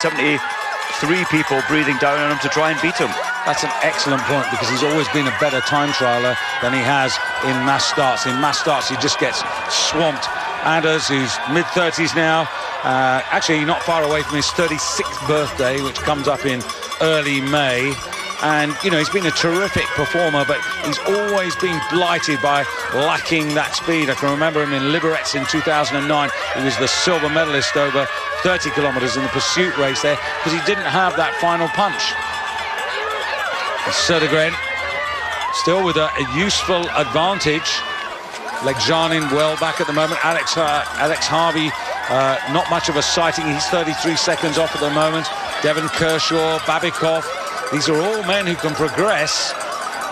73 people breathing down on him to try and beat him. That's an excellent point, because he's always been a better time trialer than he has in mass starts. In mass starts, he just gets swamped. Anders, who's mid-30s now, actually not far away from his 36th birthday, which comes up in early May. And, you know, he's been a terrific performer, but he's always been blighted by lacking that speed. I can remember him in Liberec in 2009. He was the silver medalist over 30 kilometres in the pursuit race there, because he didn't have that final punch. Södergren still with a useful advantage. Legjanin well back at the moment. Alex Harvey, not much of a sighting. He's 33 seconds off at the moment. Devon Kershaw, Babikov. These are all men who can progress.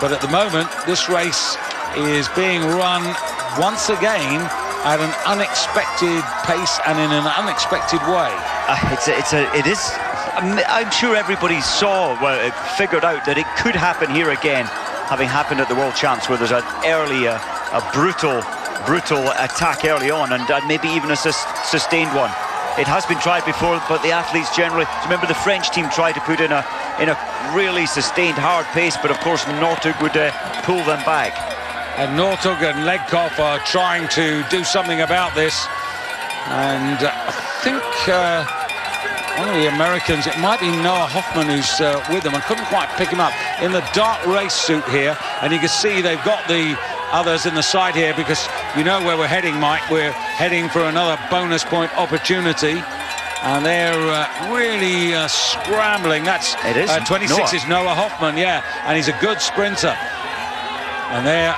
But at the moment, this race is being run once again at an unexpected pace and in an unexpected way. It is. I'm sure everybody figured out that it could happen here again, having happened at the World Champs, where there's an early, a brutal attack early on, and maybe even a sustained one. It has been tried before, but the athletes generally, remember the French team tried to put in a really sustained hard pace, but of course Northug would pull them back. And Northug and Legkov are trying to do something about this, and I think one of the Americans, it might be Noah Hoffman, who's with them. I couldn't quite pick him up in the dark race suit here, and you can see they've got the others in the side here, because you know where we're heading, Mike. We're heading for another bonus point opportunity, and they're really scrambling. That's 26 is Noah Hoffman, yeah, and he's a good sprinter. And they're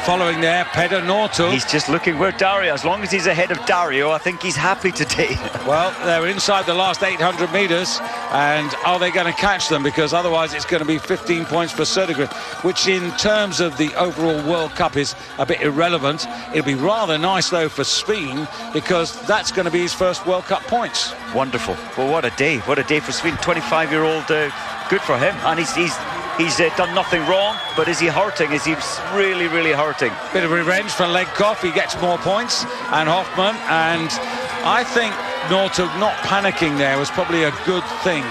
following there, Peder Northug. He's just looking where Dario, as long as he's ahead of Dario, I think he's happy today. Well, they're inside the last 800 metres, and are they going to catch them? Because otherwise it's going to be 15 points for Södergren, which in terms of the overall World Cup is a bit irrelevant. It'll be rather nice, though, for Sveen, because that's going to be his first World Cup points. Wonderful. Well, what a day for Sveen. 25-year-old, good for him. And he's done nothing wrong, but is he hurting? Is he really, really hurting? Bit of revenge for Legkov. He gets more points, and Hoffman. And I think Northug not panicking there was probably a good thing,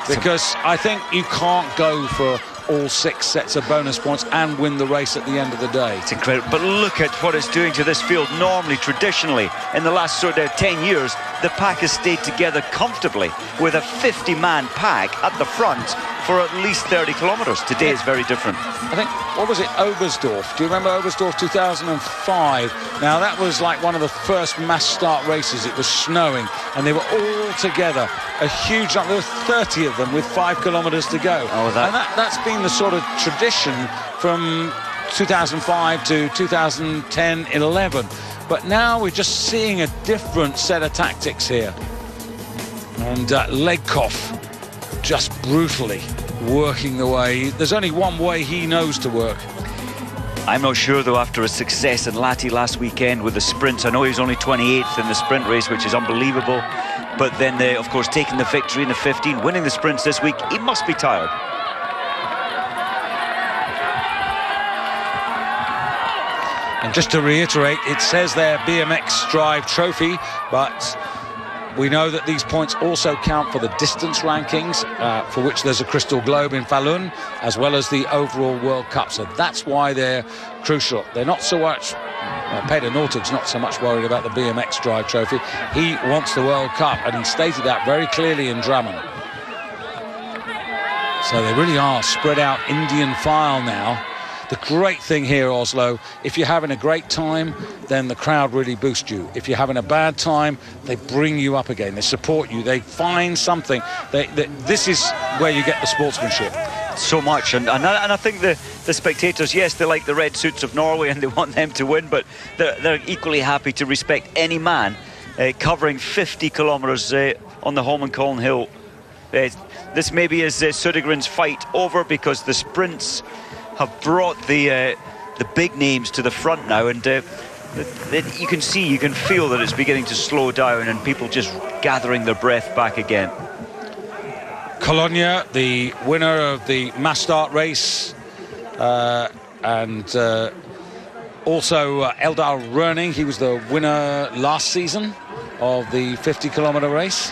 because I think you can't go for all 6 sets of bonus points and win the race at the end of the day. It's incredible. But look at what it's doing to this field. Normally, traditionally, in the last 10 years, the pack has stayed together comfortably with a 50-man pack at the front for at least 30 kilometres. Today is very different. I think, what was it, Oberstdorf? Do you remember Oberstdorf 2005? Now, that was like one of the first mass start races. It was snowing, and they were all together. A huge number, there were 30 of them with 5 kilometres to go. And that's been the sort of tradition from 2005 to 2010-11. But now we're just seeing a different set of tactics here. And Legkov just brutally working the way. There's only one way he knows to work. I'm not sure, though, after a success in Lahti last weekend with the sprints. I know he was only 28th in the sprint race, which is unbelievable. But then, of course, taking the victory in the 15, winning the sprints this week, he must be tired. And just to reiterate, it says there BMX Drive Trophy, but we know that these points also count for the distance rankings, for which there's a crystal globe in Falun, as well as the overall World Cup. So that's why they're crucial. They're not so much, Peder Northug's not so much worried about the BMX Drive Trophy. He wants the World Cup, and he stated that very clearly in Drammen. So they really are spread out Indian file now. The great thing here, Oslo, if you're having a great time, then the crowd really boost you. If you're having a bad time, they bring you up again. They support you. They find something. This is where you get the sportsmanship. So much. And I think the spectators, yes, they like the red suits of Norway and they want them to win, but they're equally happy to respect any man covering 50 kilometres on the Holmenkollen Hill. This maybe is Södergren's fight over, because the sprints have brought the big names to the front now, and you can see, you can feel that it's beginning to slow down and people just gathering their breath back again. Colonia, the winner of the mass start race, and also Eldar Rønning, he was the winner last season of the 50-kilometre race.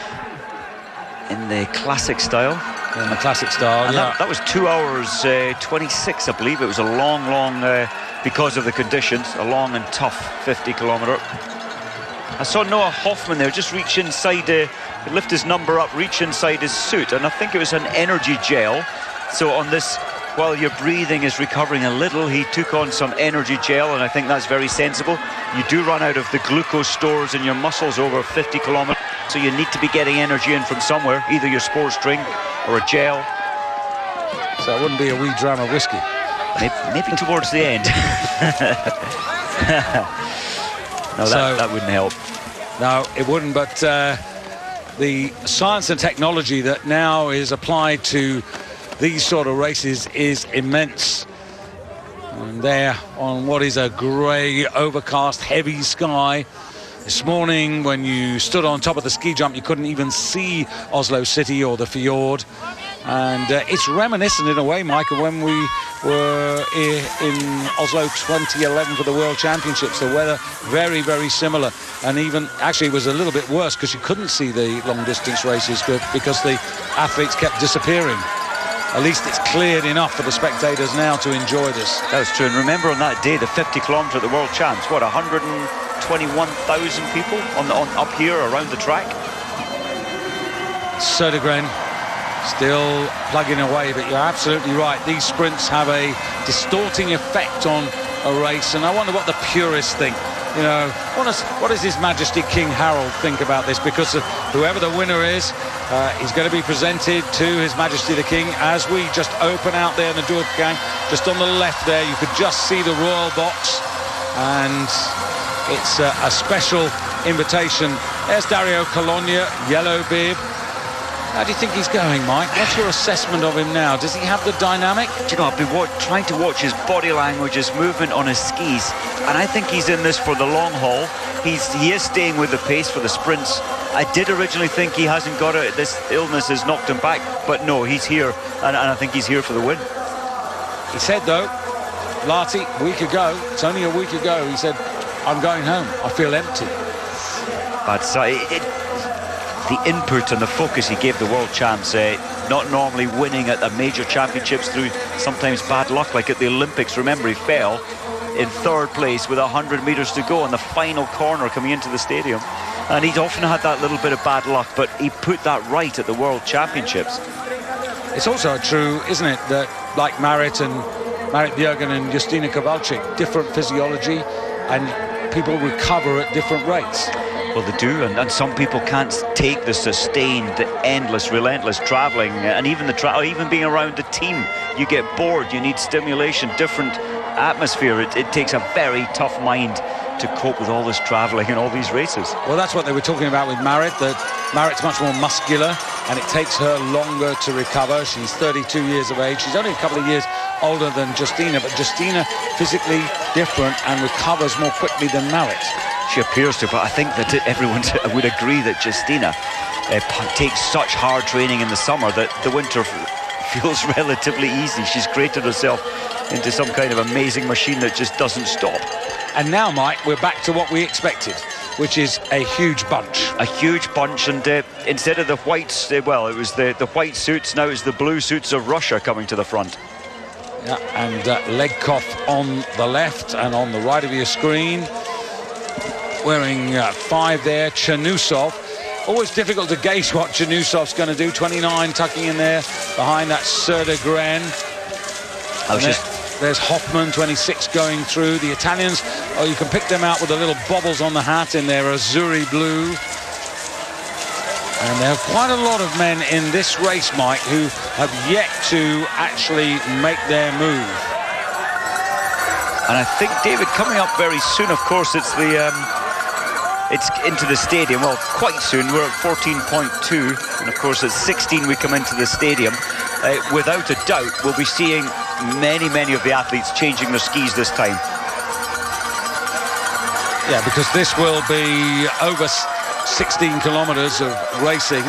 in the classic style. In the classic style, and yeah. That was 2 hours 26, I believe. It was a long, because of the conditions, a long and tough 50-kilometer. I saw Noah Hoffman there just reach inside, lift his number up, reach inside his suit, and I think it was an energy gel. So on this, while your breathing is recovering a little, he took on some energy gel, and I think that's very sensible. You do run out of the glucose stores in your muscles over 50 kilometers, so you need to be getting energy in from somewhere, either your sports drink or a gel. So it wouldn't be a wee dram of whiskey. Maybe towards the end. No, that wouldn't help. No, it wouldn't, but the science and technology that now is applied to these sort of races is immense. And there on what is a grey, overcast, heavy sky. This morning, when you stood on top of the ski jump, you couldn't even see Oslo City or the fjord. And it's reminiscent in a way, Mike, of when we were in Oslo 2011 for the World Championships. The weather very, very similar. And even, actually, it was a little bit worse because you couldn't see the long-distance races because the athletes kept disappearing. At least it's cleared enough for the spectators now to enjoy this. That's true. And remember on that day, the 50-kilometre at the World Champs, what, 121,000 people on up here around the track? Södergren still plugging away, but you're absolutely right. These sprints have a distorting effect on a race, and I wonder what the purists think. You know, what does His Majesty King Harold think about this? Because whoever the winner is, he's going to be presented to His Majesty the King as we just open out there in the Doorgang. Just on the left there, you could just see the royal box, and it's a special invitation. There's Dario Colonia, yellow bib. How do you think he's going, Mike? What's your assessment of him now? Does he have the dynamic? Do you know, I've been trying to watch his body language, his movement on his skis, and I think he's in this for the long haul. He is staying with the pace for the sprints. I did originally think he hasn't got it. This illness has knocked him back, but no, he's here, and I think he's here for the win. He said, though, Larty, a week ago, it's only a week ago, he said, I'm going home. I feel empty. But the input and the focus he gave the world champs, not normally winning at the major championships through sometimes bad luck, like at the Olympics. Remember, he fell in third place with 100 meters to go in the final corner coming into the stadium, and he'd often had that little bit of bad luck, but he put that right at the world championships. It's also true, isn't it, that like Marit Bjørgen and Justina Kowalczyk, different physiology, and people recover at different rates. Well, they do, and some people can't take the sustained, the endless, relentless travelling, and even even being around the team. You get bored, you need stimulation, different atmosphere. It takes a very tough mind to cope with all this travelling and all these races. Well, that's what they were talking about with Marit, that Marit's much more muscular, and it takes her longer to recover. She's 32 years of age. She's only a couple of years older than Justina, but Justina physically different and recovers more quickly than Marit. She appears to, but I think that everyone would agree that Justina takes such hard training in the summer that the winter feels relatively easy. She's created herself into some kind of amazing machine that just doesn't stop. And now, Mike, we're back to what we expected, which is a huge bunch. A huge bunch, and instead of the whites, well, it was the white suits, now it's the blue suits of Russia coming to the front. Yeah, and Legkov on the left, and on the right of your screen, wearing 5 there, Chernusov. Always difficult to gauge what Chernusov's going to do. 29 tucking in there behind that Södergren. There's Hoffman, 26, going through. The Italians, oh, you can pick them out with the little bobbles on the hat in their Azzurri blue. And there are quite a lot of men in this race, Mike, who have yet to actually make their move. And I think, David, coming up very soon, of course, it's into the stadium. Well, quite soon. We're at 14.2, and of course at 16 we come into the stadium. Without a doubt, we'll be seeing many of the athletes changing their skis this time. Yeah, because this will be over 16 kilometers of racing,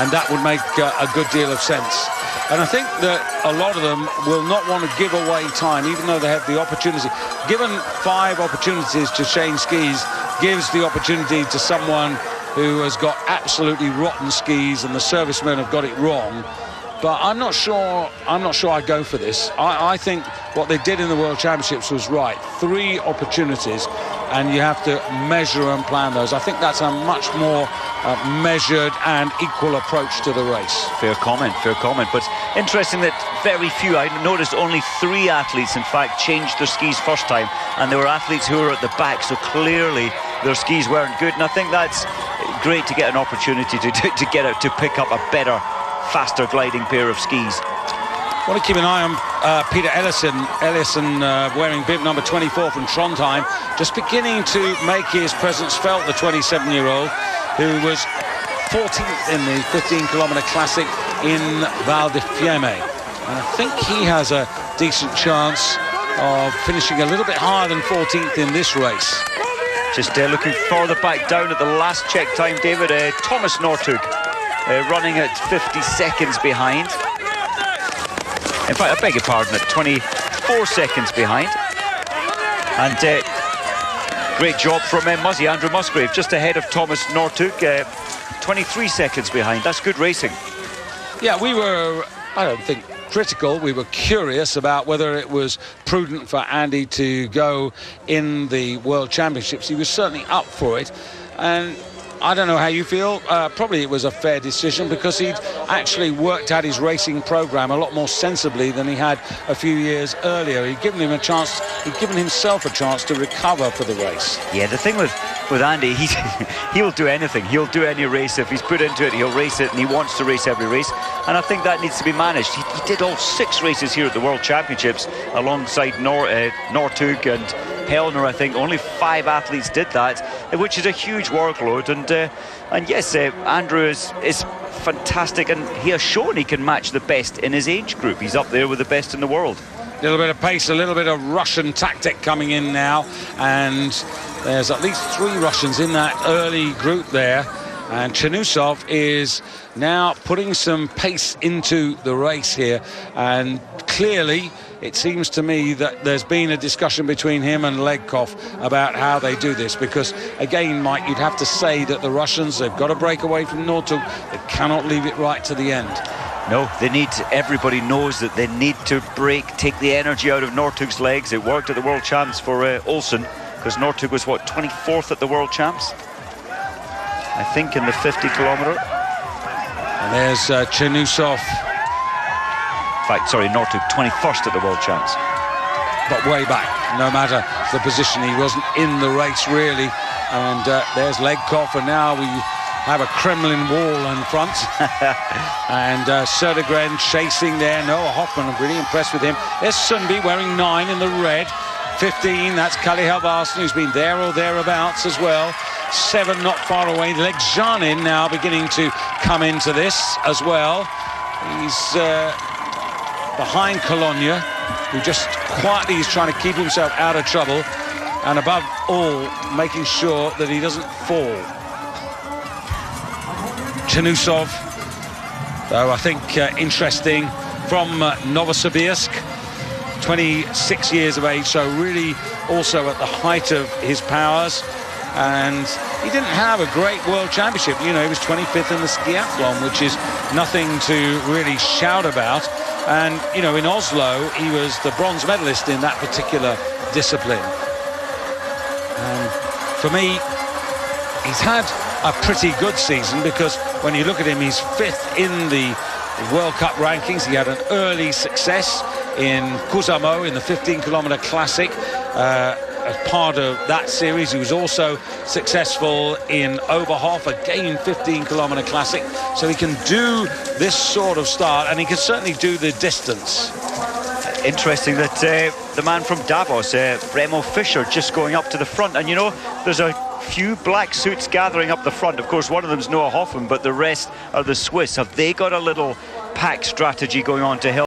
and that would make a good deal of sense. And I think that a lot of them will not want to give away time, even though they have the opportunity. Given 5 opportunities to change skis gives the opportunity to someone who has got absolutely rotten skis, and the servicemen have got it wrong. But I'm not sure I'd go for this. I think what they did in the World Championships was right. 3 opportunities, and you have to measure and plan those. I think that's a much more measured and equal approach to the race. Fair comment, fair comment. But interesting that very few, I noticed only 3 athletes, in fact, changed their skis first time, and there were athletes who were at the back, so clearly their skis weren't good. And I think that's great to get an opportunity to get out, to pick up a better, faster gliding pair of skis. I want to keep an eye on Peter Ellison wearing bib number 24 from Trondheim, just beginning to make his presence felt, the 27-year-old, who was 14th in the 15-kilometre classic in Val di Fiemme. And I think he has a decent chance of finishing a little bit higher than 14th in this race. Just looking further back down at the last check time, David, Thomas Northug running at 50 seconds behind. In fact, I beg your pardon, at 24 seconds behind. And great job from Andrew Musgrave, just ahead of Thomas Northug, 23 seconds behind. That's good racing. Yeah, we were, I don't think, critical. We were curious about whether it was prudent for Andy to go in the World Championships. He was certainly up for it, and I don't know how you feel. Probably it was a fair decision, because he'd actually worked out his racing program a lot more sensibly than he had a few years earlier. He'd given himself a chance to recover for the race. Yeah, the thing with Andy, he'll do anything. He'll do any race. If he's put into it, he'll race it, and he wants to race every race. And I think that needs to be managed. He did all 6 races here at the World Championships alongside Northug and Hellner. I think only 5 athletes did that, which is a huge workload. And yes, Andrew is fantastic, and he has shown he can match the best in his age group. He's up there with the best in the world. A little bit of pace, a little bit of Russian tactic coming in now, and there's at least 3 Russians in that early group there. And Chernousov is now putting some pace into the race here, and clearly it seems to me that there's been a discussion between him and Legkov about how they do this, because again, Mike, you'd have to say that the Russians, they've got to break away from Northug. They cannot leave it right to the end. No, everybody knows that they need to take the energy out of Northug's legs. It worked at the World Champs for Olsen, because Northug was, what, 24th at the World Champs? I think in the 50-kilometre. And there's Chernousov. In fact, sorry, Northug 21st at the World Champs. But way back, no matter the position, he wasn't in the race really. And there's Legkov, and now we have a Kremlin wall in front. And Södergren chasing there. Noah Hoffman, I'm really impressed with him. There's Sundby wearing 9 in the red. 15, that's Kalle Halvarsen, who's been there or thereabouts as well. 7 not far away. Legjanin now beginning to come into this as well. He's behind Colonia, who just quietly is trying to keep himself out of trouble, and above all, making sure that he doesn't fall. Chernousov, though, I think interesting, from Novosibirsk, 26 years of age, so really also at the height of his powers. And he didn't have a great World Championship. You know, he was 25th in the skiathlon, which is nothing to really shout about. And, you know, in Oslo, he was the bronze medalist in that particular discipline. And for me, he's had a pretty good season, because when you look at him, he's 5th in the World Cup rankings. He had an early success in Kuusamo in the 15-kilometre classic. As part of that series, he was also successful in Oberhof, again 15-kilometre classic. So he can do this sort of start, and he can certainly do the distance. Interesting that the man from Davos, Remo Fischer, just going up to the front. And you know, there's a few black suits gathering up the front. Of course, one of them's Noah Hoffman, but the rest are the Swiss. Have they got a little pack strategy going on to help?